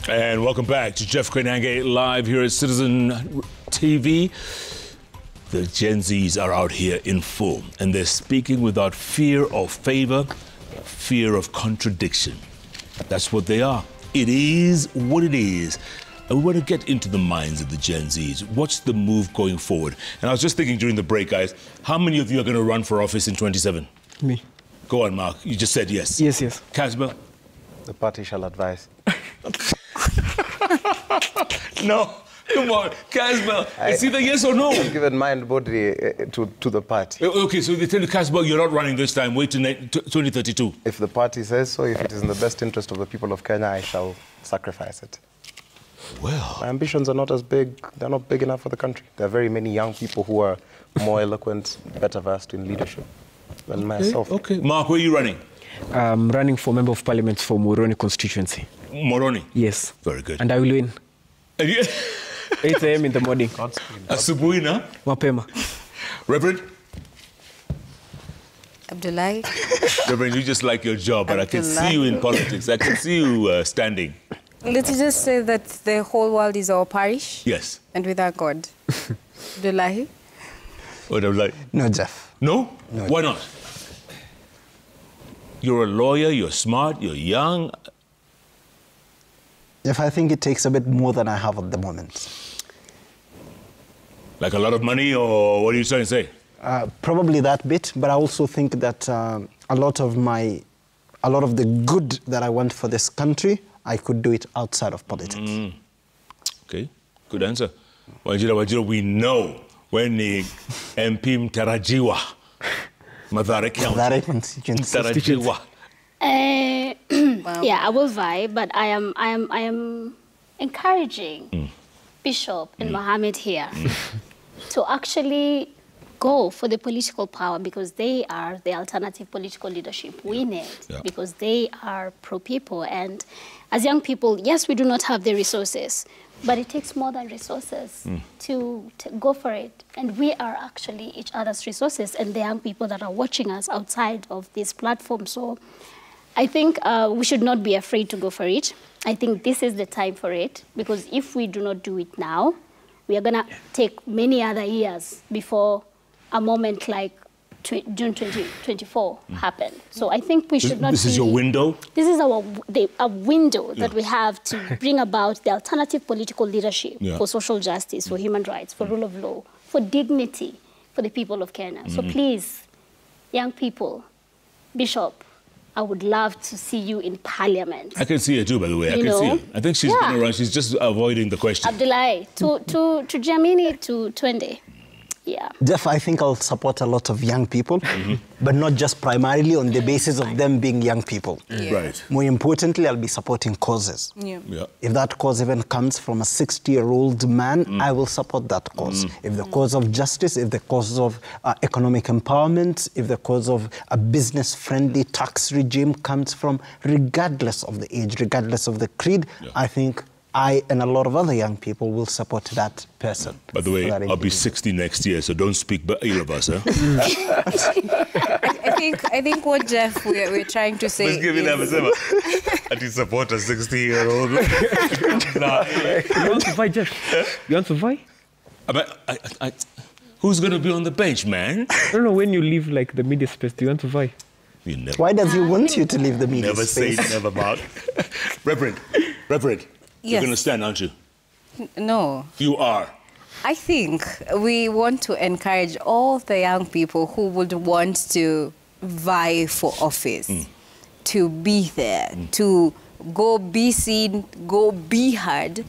And welcome back to Jeff Koinange live here at Citizen TV. The Gen Zs are out here in full, and they're speaking without fear of favor, fear of contradiction. That's what they are. It is what it is. And we want to get into the minds of the Gen Zs. What's the move going forward? And I was just thinking during the break, guys, how many of you are going to run for office in 27? Me. Go on, Mark. You just said yes. Yes, yes. Casper? The party shall advise. No. Come on, Casper. It's either yes or no. I've given mind body to the party. Okay, so they tell you, Casper, you're not running this time. Wait till 2032. If the party says so, if it is in the best interest of the people of Kenya, I shall sacrifice it. Well, my ambitions are not as big. They're not big enough for the country. There are very many young people who are more eloquent, better versed in leadership than myself. Okay. Mark, where are you running? I'm running for Member of Parliament for Moroni constituency. Moroni? Yes. Very good. And I will win. 8 a.m. in the morning. Asubuhi na? Mapema. Reverend? Abdullahi. Reverend, you just like your job, but I can see you in politics. I can see you standing. Let's just say that the whole world is our parish. Yes. And without God. Abdullahi? What, Abdullahi? No, Jeff. No? No. Why not? You're a lawyer, you're smart, you're young. Jeff, I think it takes a bit more than I have at the moment. Like a lot of money, or what are you trying to say? Probably that bit, but I also think that a lot of the good that I want for this country, I could do it outside of politics. Okay, good answer. Wajira, we know when the MP Mtarajiwa, Mathare County. Mathare constituency. Mtarajiwa. Yeah, I will vie, but I am encouraging Bishop and Mohammed here to actually go for the political power, because they are the alternative political leadership we need, because they are pro-people. And as young people, yes, we do not have the resources, but it takes more than resources to go for it. And we are actually each other's resources, and the young people that are watching us outside of this platform. So I think we should not be afraid to go for it. I think this is the time for it, because if we do not do it now, we are going to take many other years before a moment like June 2024 happened. So I think we should not. This is your window? This is a window that we have to bring about the alternative political leadership for social justice, for human rights, for rule of law, for dignity for the people of Kenya. So please, young people, Bishop, I would love to see you in Parliament. I can see her too, by the way. I can see her. I think she's going to run. She's just avoiding the question. Abdullahi, to Jamini, to Twende. Yeah. Jeff, I think I'll support a lot of young people, but not just primarily on the basis of them being young people. Right. More importantly, I'll be supporting causes. If that cause even comes from a 60-year-old man, I will support that cause. If the cause of justice, if the cause of economic empowerment, if the cause of a business-friendly tax regime comes from, regardless of the age, regardless of the creed, I think I and a lot of other young people will support that person. By the way, I'll be 60 next year, so don't speak ill of us, huh? I think what Jeff we're trying to say is... I do support a 60-year-old. You want to fight, Jeff? You want to fight? Who's going to be on the bench, man? I don't know, when you leave like the media space, do you want to fight? Why does he want you to leave the media Never space? say never, Mark. Reverend, you're going to stand, aren't you? No. You are. I think we want to encourage all the young people who would want to vie for office, to be there, to go be seen, go be heard.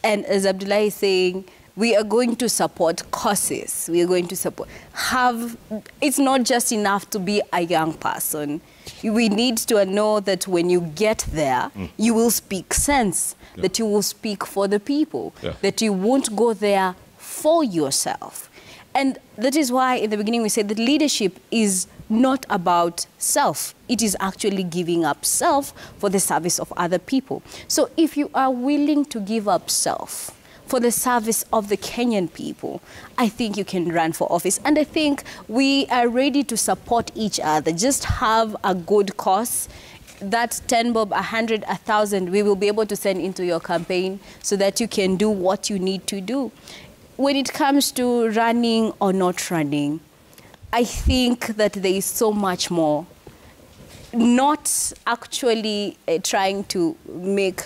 And as Abdullah is saying, we are going to support causes. We are going to support. It's not just enough to be a young person. We need to know that when you get there, you will speak sense, that you will speak for the people, that you won't go there for yourself. And that is why in the beginning we said that leadership is not about self. It is actually giving up self for the service of other people. So if you are willing to give up self for the service of the Kenyan people, I think you can run for office. And I think we are ready to support each other. Just have a good cause. that 10 bob, 100, 1,000, we will be able to send into your campaign so that you can do what you need to do. When it comes to running or not running, I think that there is so much more. Not actually trying to make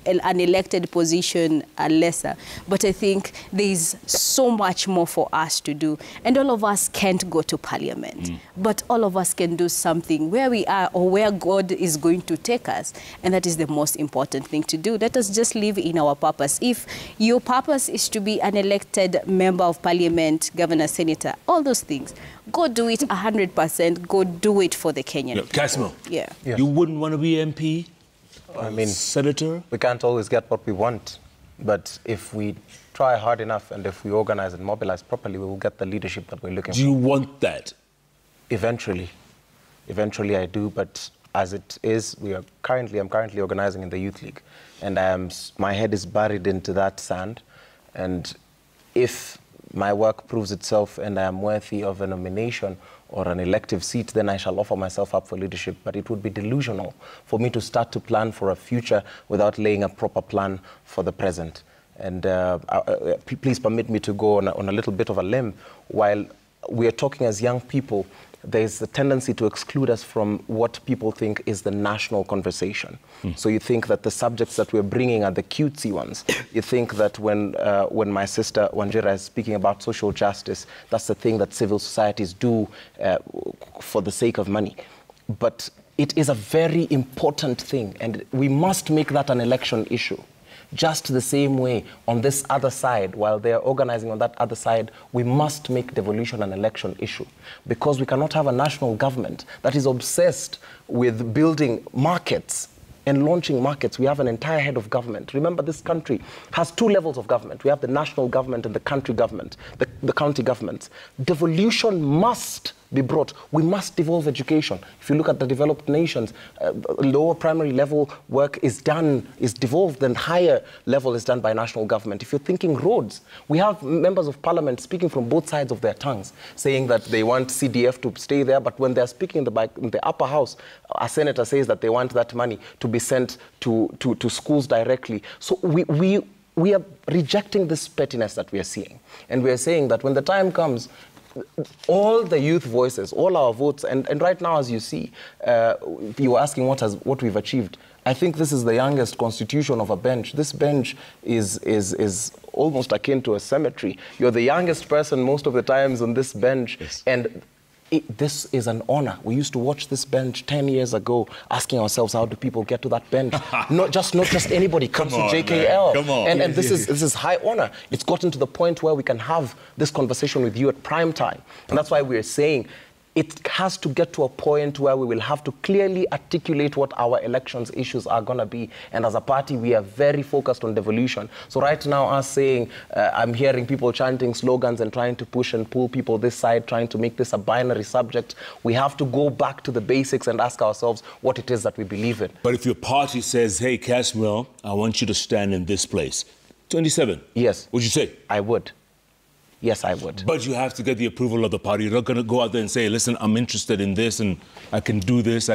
an elected position lesser, but I think there is so much more for us to do. And all of us can't go to parliament, but all of us can do something where we are or where God is going to take us. And that is the most important thing to do. Let us just live in our purpose. If your purpose is to be an elected member of parliament, governor, senator, all those things, go do it 100%. Go do it for the Kenyan. Casmo, yeah. Yes. You wouldn't want to be MP? I mean, Senator? we can't always get what we want, but if we try hard enough and if we organize and mobilize properly, we will get the leadership that we're looking for. Do you want that? Eventually. Eventually I do, but as it is, I'm currently organizing in the Youth League, and my head is buried into that sand, and if my work proves itself and I am worthy of a nomination or an elective seat, then I shall offer myself up for leadership. But it would be delusional for me to start to plan for a future without laying a proper plan for the present. And please permit me to go on a little bit of a limb. While we are talking as young people, there's a tendency to exclude us from what people think is the national conversation. So you think that the subjects that we're bringing are the cutesy ones. You think that when my sister Wanjira is speaking about social justice, that's the thing that civil societies do for the sake of money. But it is a very important thing, and we must make that an election issue. Just the same way, on this other side, while they are organizing on that other side, we must make devolution an election issue. Because we cannot have a national government that is obsessed with building markets and launching markets. We have an entire head of government. Remember, this country has 2 levels of government. We have the national government and the country government, the county governments. Devolution must be brought. We must devolve education. If you look at the developed nations, lower primary level work is devolved, and higher level is done by national government. If you're thinking roads, we have members of parliament speaking from both sides of their tongues, saying that they want CDF to stay there, but when they're speaking in the upper house, a senator says that they want that money to be sent to schools directly. So we are rejecting this pettiness that we are seeing. And we are saying that when the time comes, all the youth voices, all our votes, and right now, as you see, you were asking what we've achieved. I think this is the youngest constitution of a bench. This bench is almost akin to a cemetery. You're the youngest person most of the times on this bench, yes. And this is an honor. We used to watch this bench 10 years ago, asking ourselves, how do people get to that bench? not just anybody comes to JKL. Come on. And this is high honor. It's gotten to the point where we can have this conversation with you at prime time. And that's why we're saying it has to get to a point where we will have to clearly articulate what our elections issues are going to be. And as a party, we are very focused on devolution. So right now, us saying, I'm hearing people chanting slogans and trying to push and pull people this side, trying to make this a binary subject. We have to go back to the basics and ask ourselves what it is that we believe in. But if your party says, hey, Caswell, I want you to stand in this place, 27. Yes. Would you say? I would. Yes, I would. But you have to get the approval of the party. You're not going to go out there and say, listen, I'm interested in this and I can do this,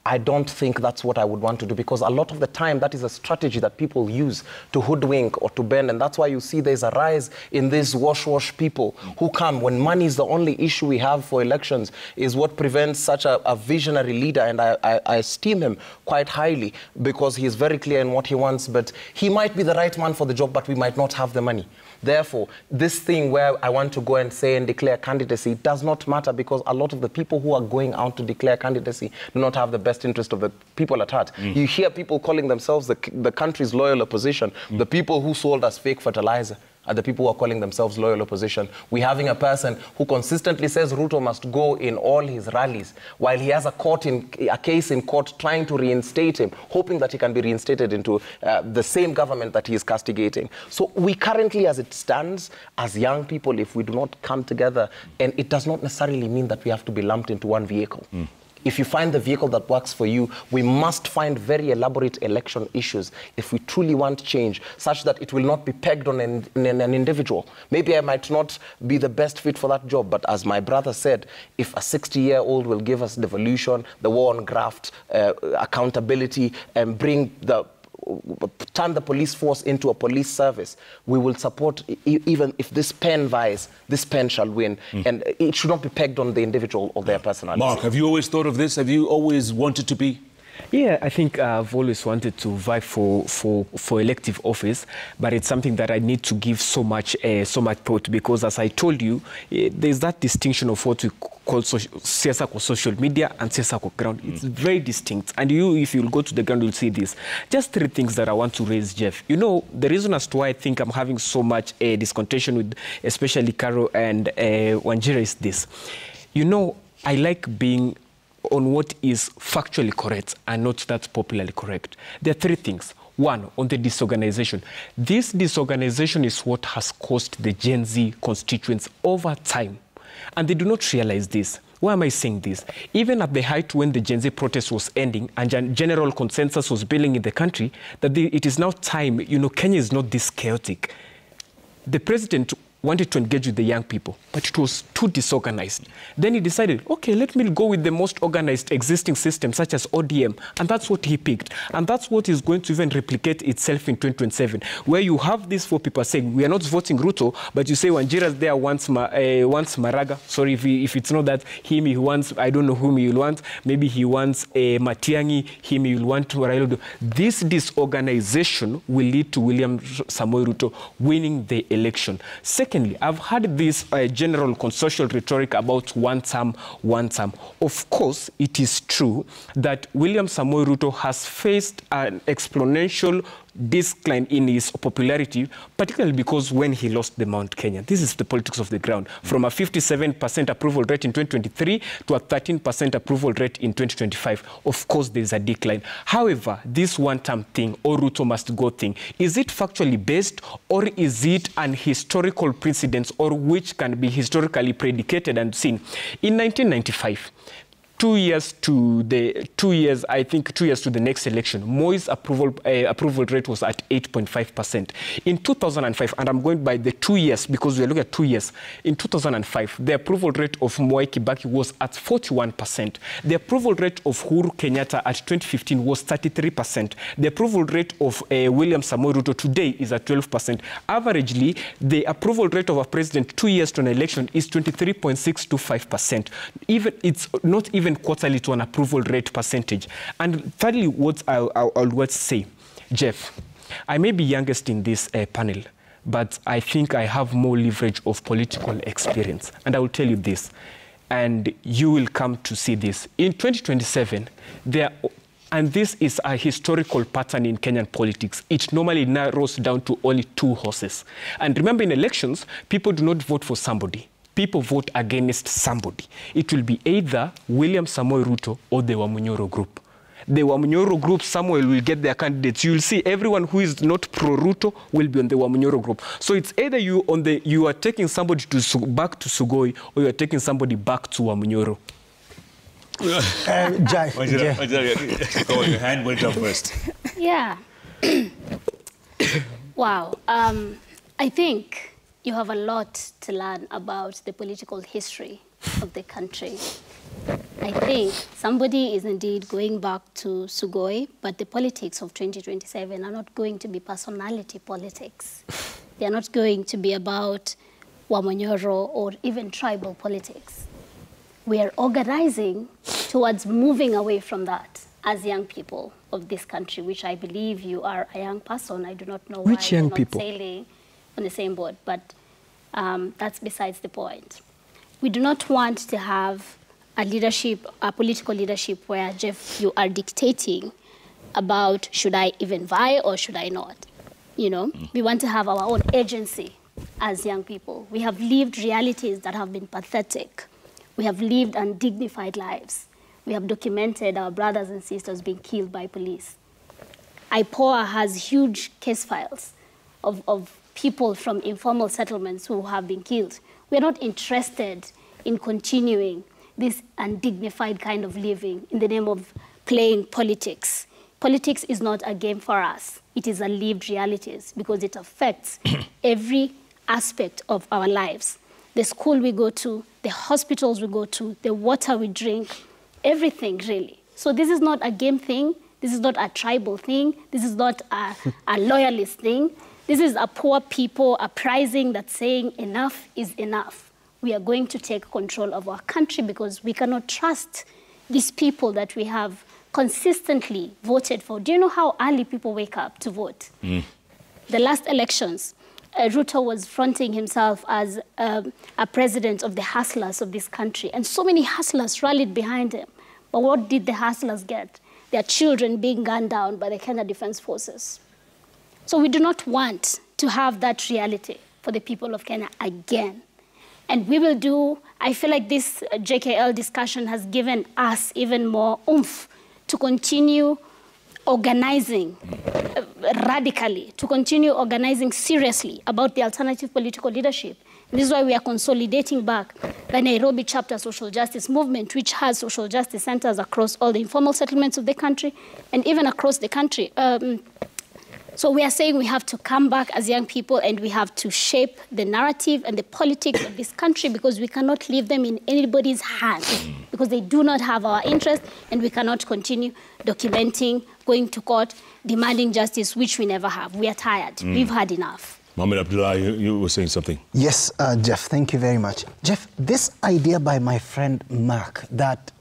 I don't think that's what I would want to do, because a lot of the time that is a strategy that people use to hoodwink or to bend, and that's why you see there's a rise in these wash people who come when money is the only issue we have for elections, is what prevents such a visionary leader, and I esteem him quite highly because he is very clear in what he wants, but he might be the right man for the job, but we might not have the money. Therefore, this thing where I want to go and say and declare candidacy does not matter, because a lot of the people who are going out to declare candidacy do not have the best interest of the people at heart. You hear people calling themselves the country's loyal opposition. The people who sold us fake fertilizer are the people who are calling themselves loyal opposition. We're having a person who consistently says Ruto must go in all his rallies, while he has a case in court trying to reinstate him, hoping that he can be reinstated into the same government that he is castigating. So we currently, as it stands, as young people, if we do not come together, and it does not necessarily mean that we have to be lumped into one vehicle. If you find the vehicle that works for you, we must find very elaborate election issues if we truly want change, such that it will not be pegged on an individual. Maybe I might not be the best fit for that job, but as my brother said, if a 60-year-old will give us devolution, the war on graft, accountability, and turn the police force into a police service, we will support. Even if this pen vies, this pen shall win. And it should not be pegged on the individual or their personality. Mark, have you always thought of this? Have you always wanted to be? Yeah, I think I've always wanted to vie for elective office, but it's something that I need to give so much thought, because as I told you, there's that distinction of what we call social media and ground. It's very distinct. And if you'll go to the ground, you'll see this. Just 3 things that I want to raise, Jeff. You know, the reason as to why I think I'm having so much discontention with especially Karo and Wanjira is this. You know, I like being on what is factually correct and not that popularly correct. There are 3 things. 1, on the disorganization. This disorganization is what has caused the Gen Z constituents over time. And they do not realize this. Why am I saying this? Even at the height when the Gen Z protest was ending and general consensus was building in the country, that it is now time, you know, Kenya is not this chaotic. The president wanted to engage with the young people, but it was too disorganized. Then he decided, okay, let me go with the most organized existing system, such as ODM, and that's what he picked. And that's what is going to even replicate itself in 2027, where you have these 4 people saying, we are not voting Ruto, but you say Wanjira's there wants Maraga. Sorry, if it's not that, him he wants, I don't know whom he will want, maybe he wants Matiang'i, him he will want to Raila. This disorganization will lead to William Samoei Ruto winning the election. Secondly, I've heard this general consortial rhetoric about one term. Of course, it is true that William Samoei Ruto has faced an exponential decline in his popularity, particularly because when he lost the Mount Kenya. This is the politics of the ground. From a 57% approval rate in 2023 to a 13% approval rate in 2025. Of course, there is a decline. However, this one-term thing, or Ruto must go thing, is it factually based, or is it an historical precedence, or which can be historically predicated and seen? In 1995, 2 years to the 2 years, I think 2 years to the next election, Moi's approval rate was at 8.5%. In 2005, and I'm going by the 2 years because we're looking at 2 years. In 2005, the approval rate of Mwai Kibaki was at 41%. The approval rate of Uhuru Kenyatta at 2015 was 33%. The approval rate of William Samoei Ruto today is at 12%. Averagely, the approval rate of a president 2 years to an election is 23.625%. It's not even quarterly to an approval rate percentage. And thirdly, what I'll say, Jeff, I may be youngest in this panel, but I think I have more leverage of political experience. And I will tell you this, and you will come to see this. In 2027, and this is a historical pattern in Kenyan politics, it normally narrows down to only 2 horses. And remember, in elections, people do not vote for somebody. People vote against somebody. It will be either William Samoei Ruto or the Wamunyoro group. The Wamunyoro group, Samuel will get their candidates. You'll see everyone who is not pro-Ruto will be on the Wamunyoro group. So it's either you are taking somebody back to Sugoi, or you are taking somebody back to Wamunyoro. Your hand went up first. Yeah. Wow. I think you have a lot to learn about the political history of the country. I think somebody is indeed going back to Sugoi, but the politics of 2027 are not going to be personality politics. They are not going to be about Wamunyoro or even tribal politics. We are organizing towards moving away from that as young people of this country, which I believe you are a young person. I do not know why Which young you're not people? sailing on the same boat, but that's besides the point. We do not want to have a political leadership where, Jeff, you are dictating about should I even vie or should I not? You know, we want to have our own agency as young people. We have lived realities that have been pathetic. We have lived undignified lives. We have documented our brothers and sisters being killed by police. IPOA has huge case files of people from informal settlements who have been killed. We're not interested in continuing this undignified kind of living in the name of playing politics. Politics is not a game for us. It is a lived reality because it affects every aspect of our lives. The school we go to, the hospitals we go to, the water we drink, everything really. So this is not a game thing. This is not a tribal thing. This is not a loyalist thing. This is a poor people uprising that's saying enough is enough. We are going to take control of our country because we cannot trust these people that we have consistently voted for. Do you know how early people wake up to vote? The last elections, Ruto was fronting himself as a president of the hustlers of this country, and so many hustlers rallied behind him. But what did the hustlers get? Their children being gunned down by the Kenya Defense Forces. So we do not want to have that reality for the people of Kenya again. And we will do, I feel like this JKL discussion has given us even more oomph to continue organizing radically, to continue organizing seriously about the alternative political leadership. And this is why we are consolidating back the Nairobi chapter social justice movement, which has social justice centers across all the informal settlements of the country and even across the country. So we are saying we have to come back as young people and we have to shape the narrative and the politics of this country because we cannot leave them in anybody's hands because they do not have our interest and we cannot continue documenting, going to court, demanding justice, which we never have. We are tired. We've had enough. Mohamed Abdullah, you were saying something. Yes, Jeff, thank you very much. Jeff, this idea by my friend Mark that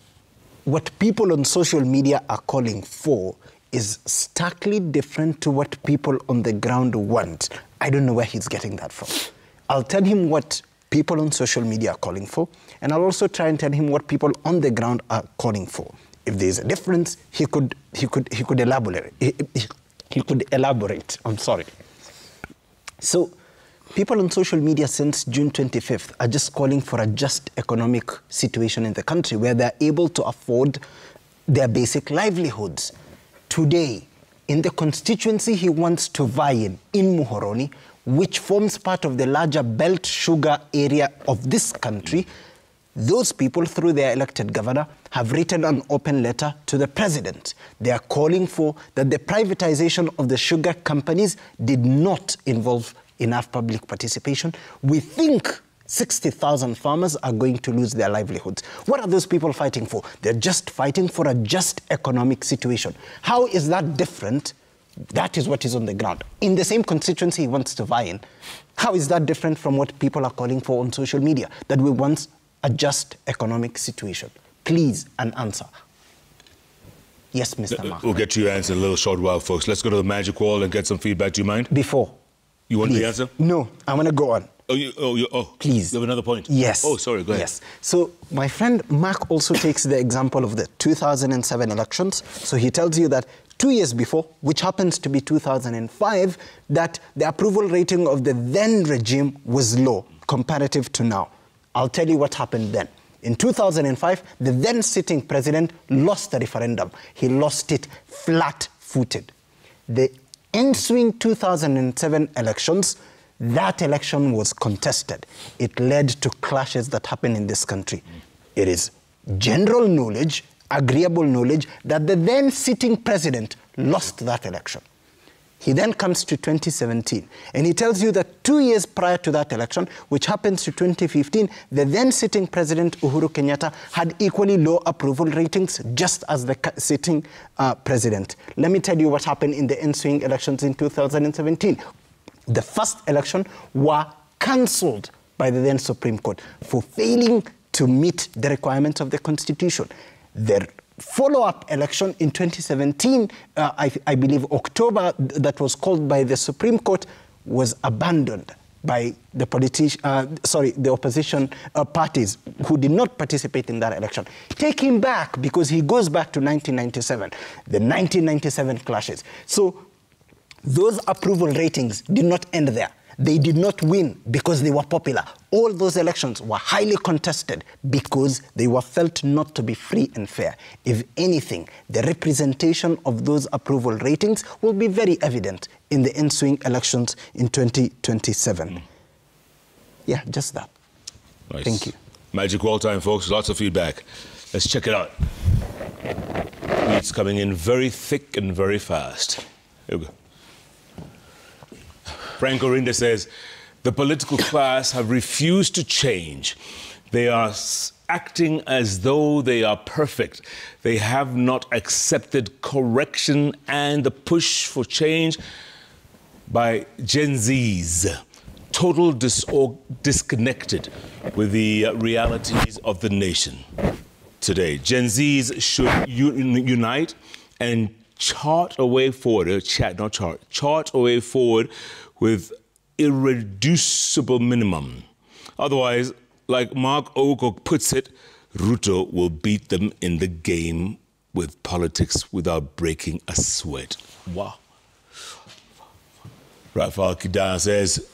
what people on social media are calling for is starkly different to what people on the ground want. I don't know where he's getting that from. I'll tell him what people on social media are calling for, and I'll also try and tell him what people on the ground are calling for. If there's a difference, he could elaborate. He could elaborate. I'm sorry. So, people on social media since June 25th are just calling for a just economic situation in the country where they're able to afford their basic livelihoods. Today, in the constituency he wants to vie in Muhoroni, which forms part of the larger belt sugar area of this country, those people, through their elected governor, have written an open letter to the president. They are calling for that the privatization of the sugar companies did not involve enough public participation. We think 60,000 farmers are going to lose their livelihoods. What are those people fighting for? They're just fighting for a just economic situation. How is that different? That is what is on the ground. In the same constituency he wants to vie in, how is that different from what people are calling for on social media? That we want a just economic situation. Please, an answer. Yes, Mr. Mark. We'll get to your answer in a little short while, folks. Let's go to the magic wall and get some feedback. Do you mind? Before. You want please. the answer? No, I want to go on. Please. You have another point? Yes. Oh, sorry, go ahead. Yes. So my friend Mark also takes the example of the 2007 elections. So he tells you that 2 years before, which happens to be 2005, that the approval rating of the then regime was low comparative to now. I'll tell you what happened then. In 2005, the then sitting president lost the referendum. He lost it flat-footed. The ensuing 2007 elections, that election was contested. It led to clashes that happen in this country. It is general knowledge, agreeable knowledge, that the then sitting president lost that election. He then comes to 2017, and he tells you that 2 years prior to that election, which happens to 2015, the then sitting president, Uhuru Kenyatta, had equally low approval ratings, just as the sitting president. Let me tell you what happened in the ensuing elections in 2017. The first election were cancelled by the then Supreme Court for failing to meet the requirements of the Constitution. The follow-up election in 2017, I believe October, that was called by the Supreme Court, was abandoned by the opposition parties who did not participate in that election. Take him back, because he goes back to 1997, the 1997 clashes. So those approval ratings did not end there. They did not win because they were popular. All those elections were highly contested because they were felt not to be free and fair. If anything, the representation of those approval ratings will be very evident in the ensuing elections in 2027. Yeah, just that. Nice. Thank you. Magic wall time, folks. Lots of feedback. Let's check it out. It's coming in very thick and very fast. Here we go. Frank Orinda says, the political class have refused to change. They are acting as though they are perfect. They have not accepted correction and the push for change by Gen Zs. Total disconnected with the realities of the nation today. Gen Zs should unite and chart a way forward, chart a way forward with irreducible minimum. Otherwise, like Mark Owokok puts it, Ruto will beat them in the game with politics without breaking a sweat. Wow. Rafael Kidana says,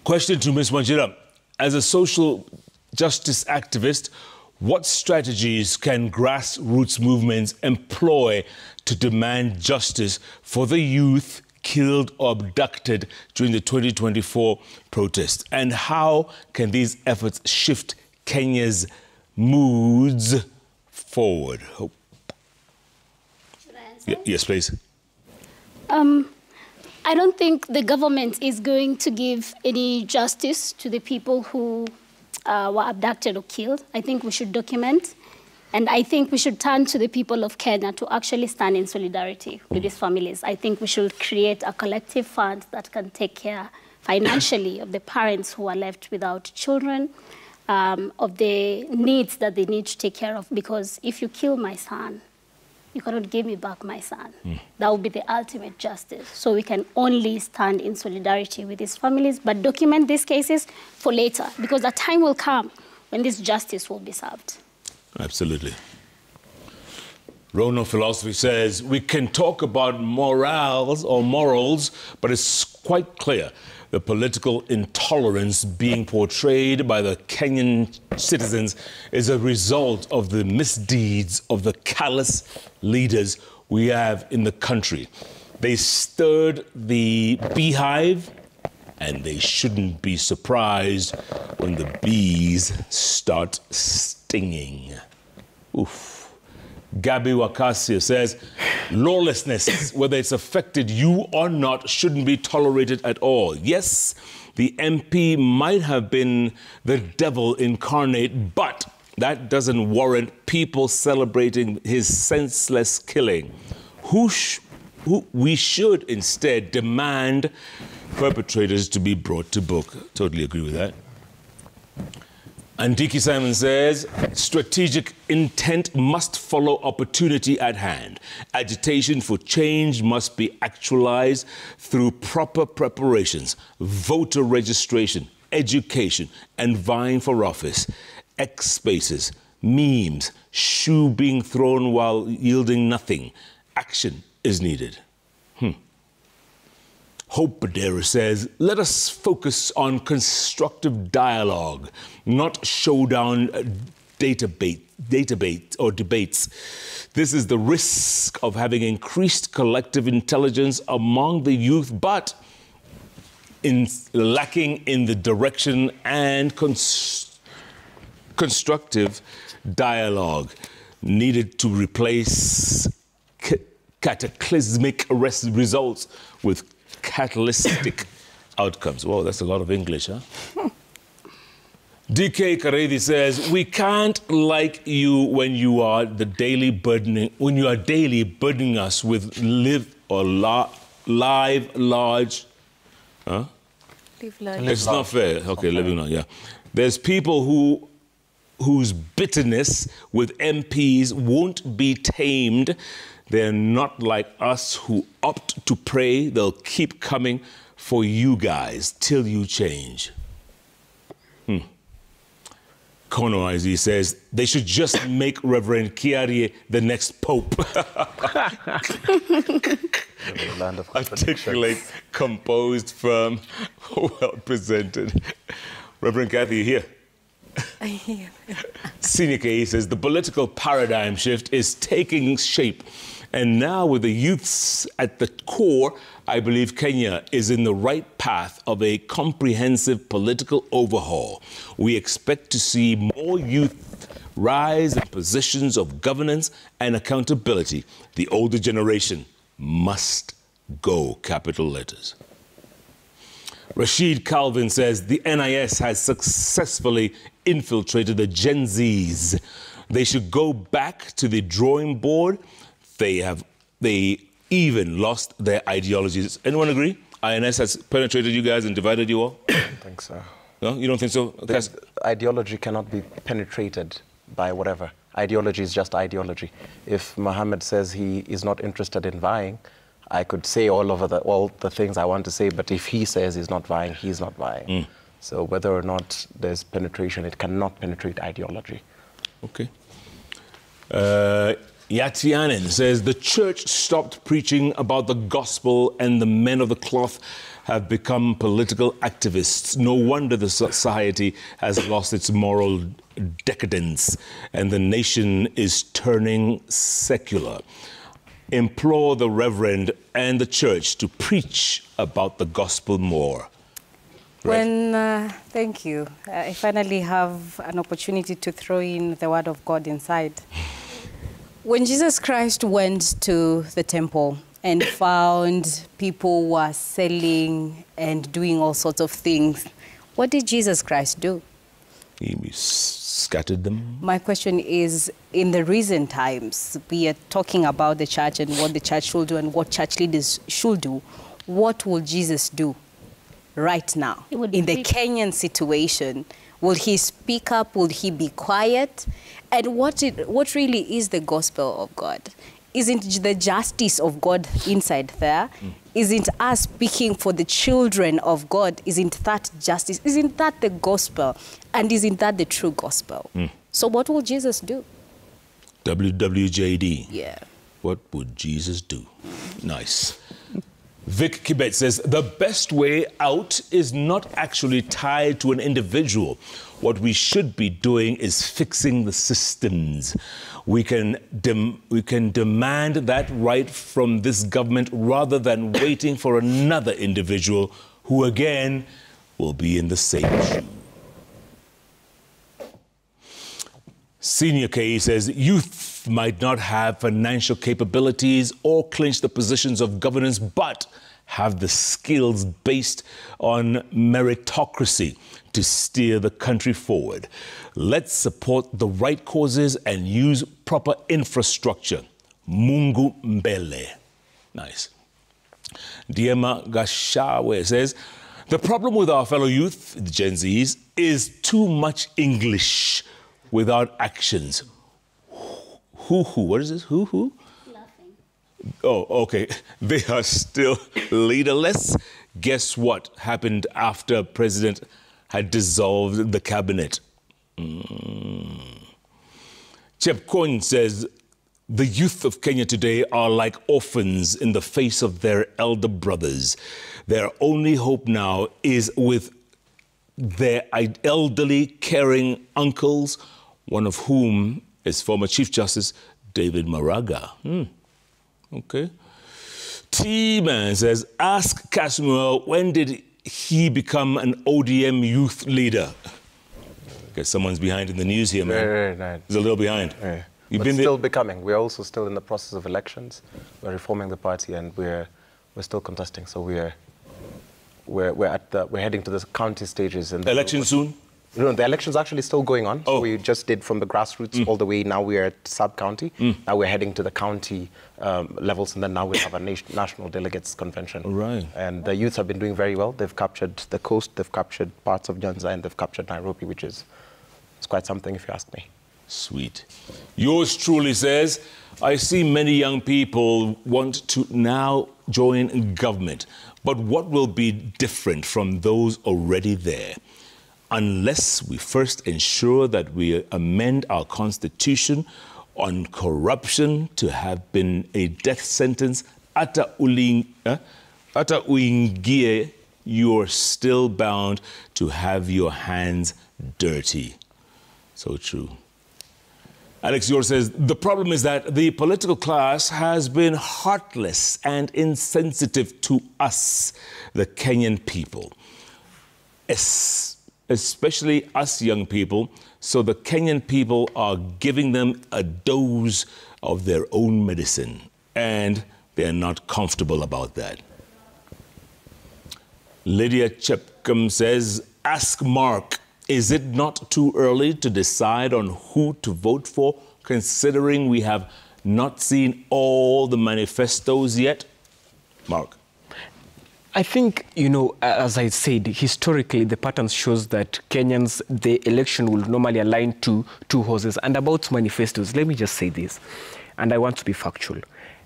question to Ms. Wanjira. As a social justice activist, what strategies can grassroots movements employ to demand justice for the youth killed or abducted during the 2024 protests? And how can these efforts shift Kenya's moods forward? Should I answer? Yes, please. I don't think the government is going to give any justice to the people who were abducted or killed. I think we should document. And I think we should turn to the people of Kenya to actually stand in solidarity with these families. I think we should create a collective fund that can take care financially of the parents who are left without children, of the needs that they need to take care of. Because if you kill my son, you cannot give me back my son. That would be the ultimate justice. So we can only stand in solidarity with these families, but document these cases for later, because a time will come when this justice will be served. Absolutely. Rono Philosophy says, we can talk about morals, but it's quite clear the political intolerance being portrayed by the Kenyan citizens is a result of the misdeeds of the callous leaders we have in the country. They stirred the beehive, and they shouldn't be surprised when the bees start stinging. Oof. Gabi Wakasia says, lawlessness, whether it's affected you or not, shouldn't be tolerated at all. Yes, the MP might have been the devil incarnate, but that doesn't warrant people celebrating his senseless killing. We should instead demand perpetrators to be brought to book. Totally agree with that. And Diki Simon says, strategic intent must follow opportunity at hand. Agitation for change must be actualized through proper preparations, voter registration, education, and vying for office. X spaces, memes, shoe being thrown while yielding nothing. Action is needed. Hope Badera says, let us focus on constructive dialogue, not showdown debates. This is the risk of having increased collective intelligence among the youth, but lacking in the direction and constructive dialogue needed to replace cataclysmic results with catalytic outcomes. Whoa, that's a lot of English, huh? DK Karedi says, we can't like you when you are daily burdening us with live large. Huh? Live large. It's not fair. Okay, living large, yeah. There's people whose bitterness with MPs won't be tamed. They're not like us who opt to pray. They'll keep coming for you guys till you change. Kono IZ says, they should just make Reverend Kiarie the next pope. Articulate, composed, firm, well presented. Reverend Kathy, you here? I hear. Senior KE says, the political paradigm shift is taking shape And now with the youths at the core, I believe Kenya is in the right path of a comprehensive political overhaul. We expect to see more youth rise in positions of governance and accountability. The older generation must go, capital letters. Rashid Calvin says the NIS has successfully infiltrated the Gen Zs. They should go back to the drawing board. They even lost their ideologies. Anyone agree? INS has penetrated you guys and divided you all? I don't think so. No, you don't think so? The ideology cannot be penetrated by whatever. Ideology is just ideology. If Mohammed says he is not interested in vying, I could say all the things I want to say, but if he says he's not vying, he's not vying. So whether or not there's penetration, it cannot penetrate ideology. Okay. Yatianen says the church stopped preaching about the gospel and the men of the cloth have become political activists. No wonder the society has lost its moral decadence and the nation is turning secular. Implore the Reverend and the church to preach about the gospel more. Thank you. I finally have an opportunity to throw in the word of God inside. When Jesus Christ went to the temple and found people were selling and doing all sorts of things, what did Jesus Christ do? He scattered them. My question is, in the recent times, we are talking about the church and what the church should do and what church leaders should do. What will Jesus do right now in the Kenyan situation? Will he speak up? Will he be quiet? And what really is the gospel of God? Isn't the justice of God inside there? Isn't us speaking for the children of God? Isn't that justice? Isn't that the gospel? And isn't that the true gospel? So what will Jesus do? WWJD. Yeah. What would Jesus do? Nice. Vic Kibet says, the best way out is not actually tied to an individual. What we should be doing is fixing the systems. We can demand that right from this government rather than waiting for another individual who, again, will be in the same shoe. Senior KE says, youth might not have financial capabilities or clinch the positions of governance, but have the skills based on meritocracy to steer the country forward. Let's support the right causes and use proper infrastructure. Mungu mbele. Nice. Diema Gashawe says, the problem with our fellow youth, the Gen Zs, is too much English without actions. What is this? Who? Laughing. Oh, okay. They are still leaderless. Guess what happened after President had dissolved the cabinet? Chepkon says, the youth of Kenya today are like orphans in the face of their elder brothers. Their only hope now is with their elderly, caring uncles, one of whom is former Chief Justice David Maraga. Okay. T-Man says, ask Casimir, when did he become an ODM youth leader? Okay, someone's behind in the news here, man. Right. He's a little behind. Yeah. You've But been still becoming. We're also still in the process of elections. We're reforming the party, and we're still contesting. So we're heading to the county stages. And election soon? No, the election's actually still going on. Oh. So we just did from the grassroots all the way. Now we're at sub-county. Now we're heading to the county levels, and then now we have a national delegates convention. Right. And the youths have been doing very well. They've captured the coast, they've captured parts of Nyanza, and they've captured Nairobi, which is quite something if you ask me. Sweet. Yours truly says, I see many young people want to now join government, but what will be different from those already there? Unless we first ensure that we amend our constitution on corruption to have been a death sentence, ata uingie, you're still bound to have your hands dirty. So true. Alex Yor says, the problem is that the political class has been heartless and insensitive to us, the Kenyan people, especially us young people. So the Kenyan people are giving them a dose of their own medicine, and they're not comfortable about that. Lydia Chepkum says, ask Mark, is it not too early to decide on who to vote for, considering we have not seen all the manifestos yet? Mark. I think, you know, as I said, historically, the pattern shows that Kenyans, the election will normally align to two horses. And about manifestos, let me just say this, and I want to be factual.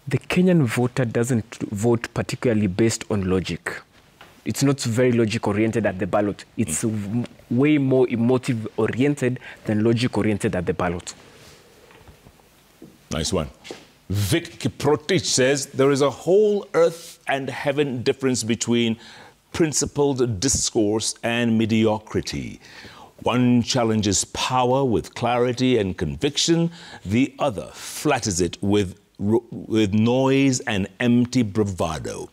The Kenyan voter doesn't vote particularly based on logic. It's not very logic-oriented at the ballot. It's way more emotive-oriented than logic-oriented at the ballot. Nice one. Vic Kiprotich says, there is a whole earth and heaven difference between principled discourse and mediocrity. One challenges power with clarity and conviction. The other flatters it with noise and empty bravado.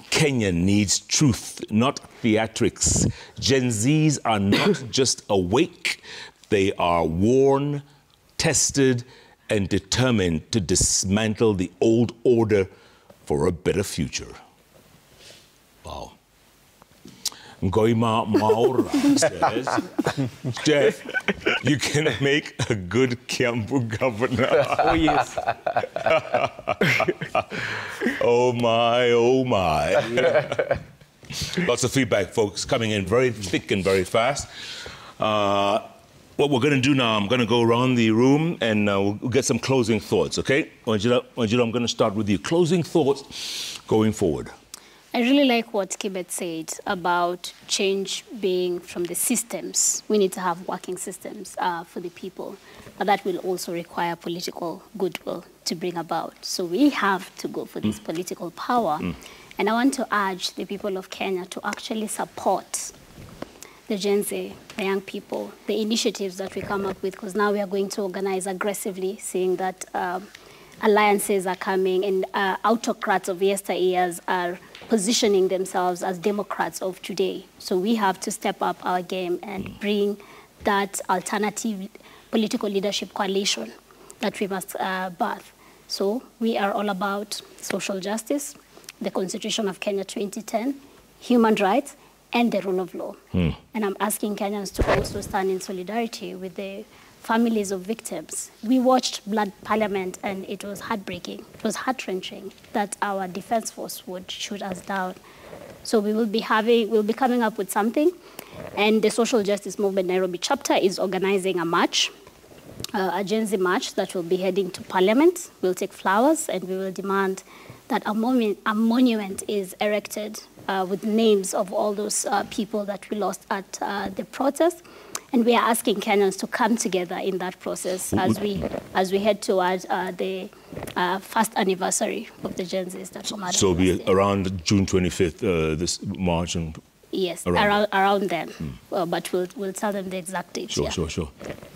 Kenya needs truth, not theatrics. Gen Zs are not just awake, they are worn, tested, and determined to dismantle the old order for a better future. Wow. Ngoima Maura says, Jeff, you can make a good Kiambu governor. Oh, yes. Oh, my, oh, my. Yeah. Lots of feedback, folks, coming in very thick and very fast. What we're going to do now, I'm going to go around the room and we'll get some closing thoughts, okay? Wanjira, I'm going to start with you. Closing thoughts going forward. I really like what Kibet said about change being from the systems. We need to have working systems for the people, but that will also require political goodwill to bring about. So we have to go for this political power. And I want to urge the people of Kenya to actually support the Gen Z, the young people, the initiatives that we come up with, because now we are going to organize aggressively, seeing that alliances are coming and autocrats of yesteryears are positioning themselves as democrats of today. So we have to step up our game and bring that alternative political leadership coalition that we must birth. So we are all about social justice, the Constitution of Kenya 2010, human rights, and the rule of law. And I'm asking Kenyans to also stand in solidarity with the families of victims. We watched Blood Parliament, and it was heartbreaking. It was heart-wrenching that our defense force would shoot us down. So we'll be coming up with something, and the Social Justice Movement Nairobi chapter is organizing a march, a Gen Z march that will be heading to Parliament. We'll take flowers, and we will demand that a monument is erected with names of all those people that we lost at the protest. And we are asking Kenyans to come together in that process as we head towards the first anniversary of the Gen Zs that come out. So it'll be around June 25th, this March? And yes, around then. But we'll tell them the exact date. Sure.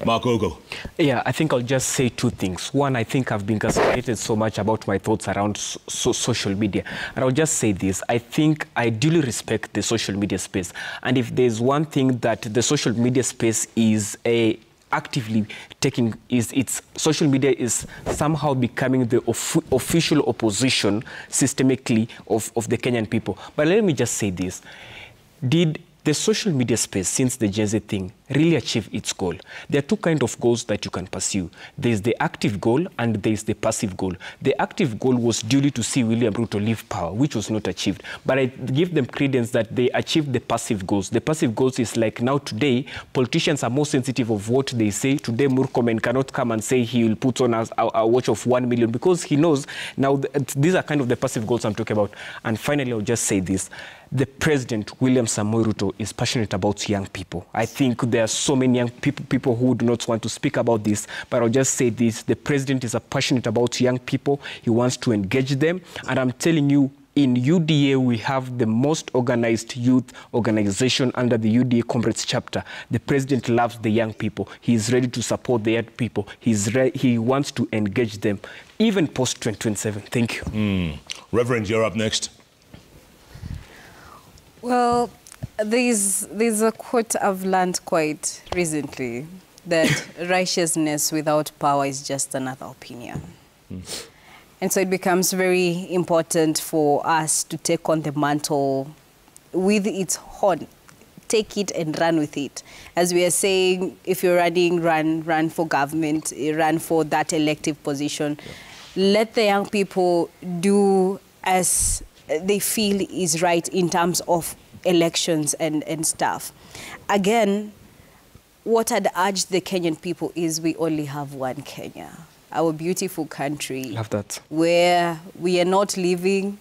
Mark Ogo. Yeah, I think I'll just say two things. One, I think I've been castrated so much about my thoughts around social media. And I'll just say this. I think I duly respect the social media space. And if there's one thing that the social media space is actively taking, social media is somehow becoming the official opposition systemically of the Kenyan people. But let me just say this. Did the social media space, since the Gen Z thing, really achieve its goal? There are two kinds of goals that you can pursue. There's the active goal and there's the passive goal. The active goal was duly to see William Ruto leave power, which was not achieved. But I give them credence that they achieved the passive goals. The passive goals is like now today, politicians are more sensitive of what they say. Today, Murkomen cannot come and say he will put on a watch of 1 million because he knows now these are kind of the passive goals I'm talking about. And finally, I'll just say this. The President, William Samoei Ruto, is passionate about young people. I think there are so many young people who do not want to speak about this, but I'll just say this. The President is passionate about young people. He wants to engage them. And I'm telling you, In UDA, we have the most organized youth organization under the UDA Comrades chapter. The president loves the young people. He is ready to support the young people. He wants to engage them, even post-2027. Thank you. Reverend, you're up next. Well, there's a quote I've learned quite recently, that righteousness without power is just another opinion. And so it becomes very important for us to take on the mantle with its horn, take it and run with it. As we are saying, if you're running, run for government, run for that elective position. Let the young people do as they feel is right in terms of elections and stuff. Again, what I'd urge the Kenyan people is we only have one Kenya, our beautiful country. Love that. Where we are not living.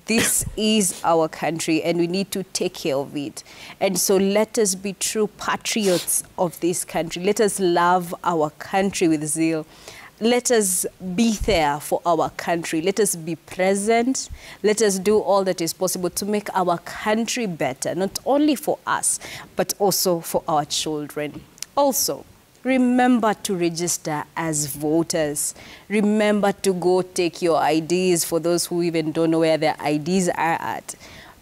This is our country and we need to take care of it. And so let us be true patriots of this country. Let us love our country with zeal. Let us be there for our country. Let us be present. Let us do all that is possible to make our country better, not only for us, but also for our children. Also, remember to register as voters. Remember to go take your IDs for those who even don't know where their IDs are at.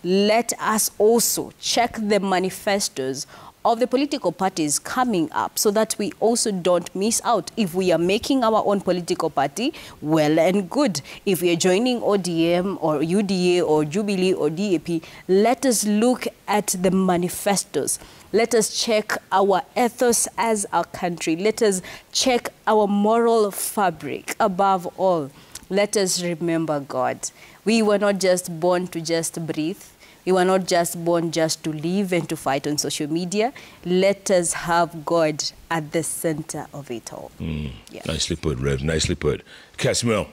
Let us also check the manifestos of the political parties coming up so that we also don't miss out. If we are making our own political party, well and good. If we are joining ODM or UDA or Jubilee or DAP, let us look at the manifestos. Let us check our ethos as a country. Let us check our moral fabric. Above all, let us remember God. We were not just born to just breathe. We were not just born just to live and to fight on social media. Let us have God at the center of it all. Yeah. Nicely put, Rev. Nicely put. Casimiro.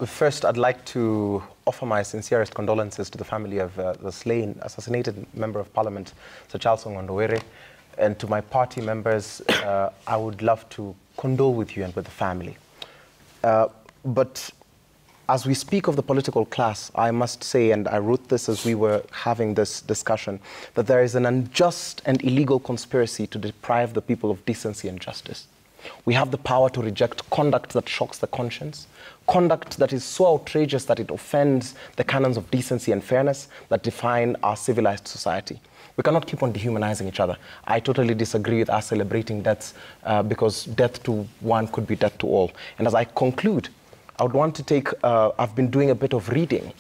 First, I'd like to offer my sincerest condolences to the family of the slain, assassinated Member of Parliament, Sir Charles Ongondowere. And to my party members, I would love to condole with you and with the family. But as we speak of the political class, I must say, and I wrote this as we were having this discussion, that there is an unjust and illegal conspiracy to deprive the people of decency and justice. We have the power to reject conduct that shocks the conscience, conduct that is so outrageous that it offends the canons of decency and fairness that define our civilized society. We cannot keep on dehumanizing each other. I totally disagree with us celebrating deaths because death to one could be death to all. And as I conclude, I would want to take, I've been doing a bit of reading,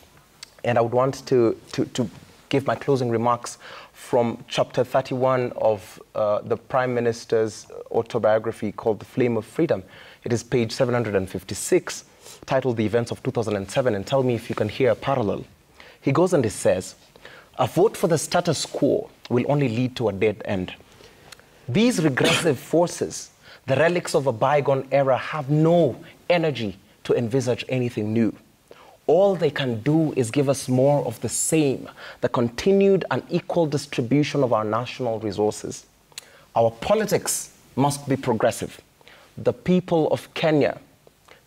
and I would want to give my closing remarks from chapter 31 of the Prime Minister's autobiography called The Flame of Freedom. It is page 756, titled The Events of 2007, and tell me if you can hear a parallel. He goes and he says, "A vote for the status quo will only lead to a dead end. These regressive forces, the relics of a bygone era, have no energy to envisage anything new. All they can do is give us more of the same, the continued unequal distribution of our national resources. Our politics must be progressive. The people of Kenya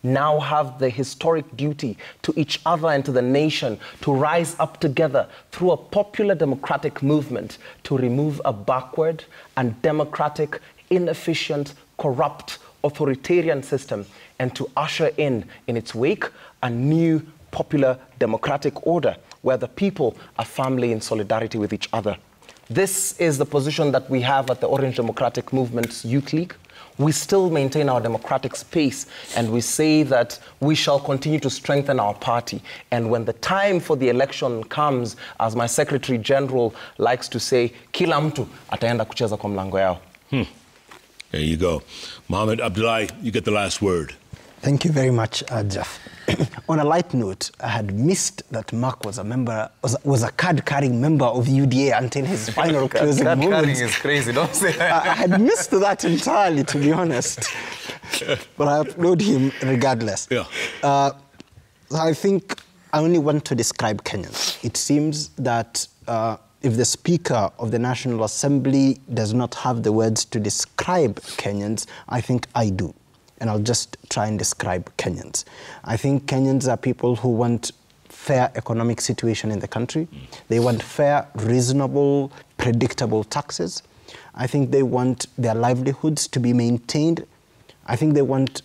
now have the historic duty to each other and to the nation to rise up together through a popular democratic movement to remove a backward, undemocratic, inefficient, corrupt, authoritarian system and to usher in its wake a new popular democratic order where the people are firmly in solidarity with each other." This is the position that we have at the Orange Democratic Movement's Youth League. We still maintain our democratic space, and we say that we shall continue to strengthen our party. And when the time for the election comes, as my Secretary General likes to say, kila mtu ataenda kucheza kwa mlango yao. There you go. Mohammed Abdullahi, you get the last word. Thank you very much, Jeff. On a light note, I had missed that Mark was a card-carrying member of UDA until his final closing moments. Card-carrying is crazy, don't say that. I had missed that entirely, to be honest. But I applaud him regardless. Yeah. I think I only want to describe Kenyans. It seems that if the Speaker of the National Assembly does not have the words to describe Kenyans, I think I do. And I'll just try and describe Kenyans. I think Kenyans are people who want fair economic situation in the country. They want fair, reasonable, predictable taxes. I think they want their livelihoods to be maintained. I think they want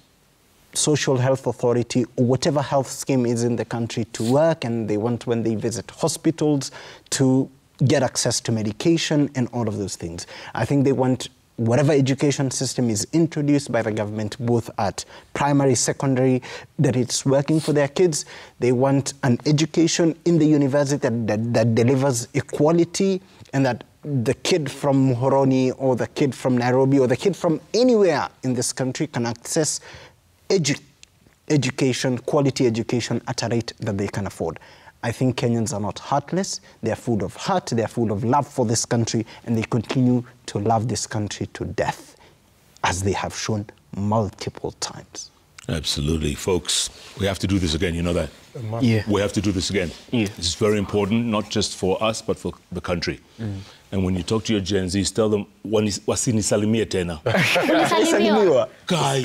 social health authority or whatever health scheme is in the country to work, and they want, when they visit hospitals, to get access to medication and all of those things. I think they want whatever education system is introduced by the government, both at primary, secondary, that it's working for their kids. They want an education in the university that delivers equality, and that the kid from Muhoroni or the kid from Nairobi or the kid from anywhere in this country can access education, quality education at a rate that they can afford. I think Kenyans are not heartless. They're full of heart, they're full of love for this country, and they continue to love this country to death, as they have shown multiple times. Absolutely. Folks, we have to do this again, you know that? Yeah. We have to do this again. Yeah. This is very important, not just for us, but for the country. And when you talk to your Gen Zs, tell them, wasini salimia tena. Ulisalimiwa. Guy.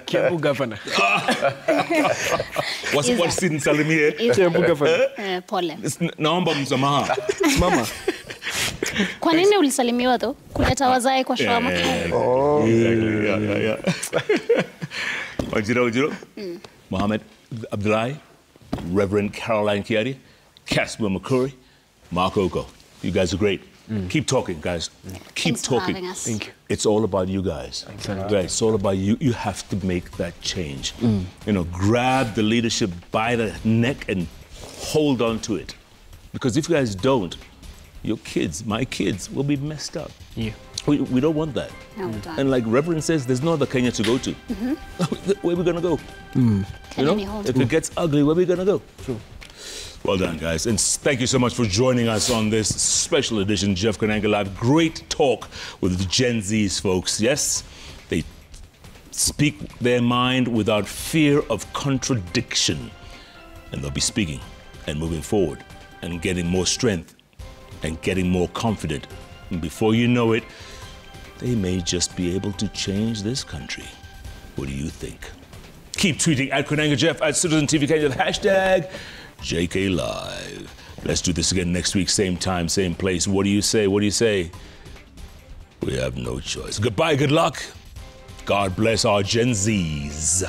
Kiambu governor. Wasini salimia. Kiambu governor. Pole. Naomba msamaha. Mama. Kwa nini ulisalimiwa though? Kuleta wazae kwa shamba. Yeah. Ojiro. Mohammed Abdullahi, Reverend Caroline Kiari, Casper McCurry, Mark Oko. You guys are great. Keep talking, guys. Keep Thanks for talking. having us. Thank you. It's all about you guys. Exactly. Right, it's all about you. You have to make that change. You know, grab the leadership by the neck and hold on to it. Because if you guys don't, your kids, my kids, will be messed up. Yeah. We don't want that. No, we don't. And like Reverend says, there's no other Kenya to go to. Where are we going to go? You know, if it gets ugly, where are we going to go? True. Well done, guys. And thank you so much for joining us on this special edition, Jeff Koinange Live. Great talk with the Gen Zs, folks. Yes, they speak their mind without fear of contradiction. And they'll be speaking and moving forward and getting more strength and getting more confident. And before you know it, they may just be able to change this country. What do you think? Keep tweeting at Koinange Jeff, at Citizen TV Kenya, the hashtag JKLive. Let's do this again next week, same time, same place. What do you say? What do you say? We have no choice. Goodbye, good luck. God bless our Gen Zs.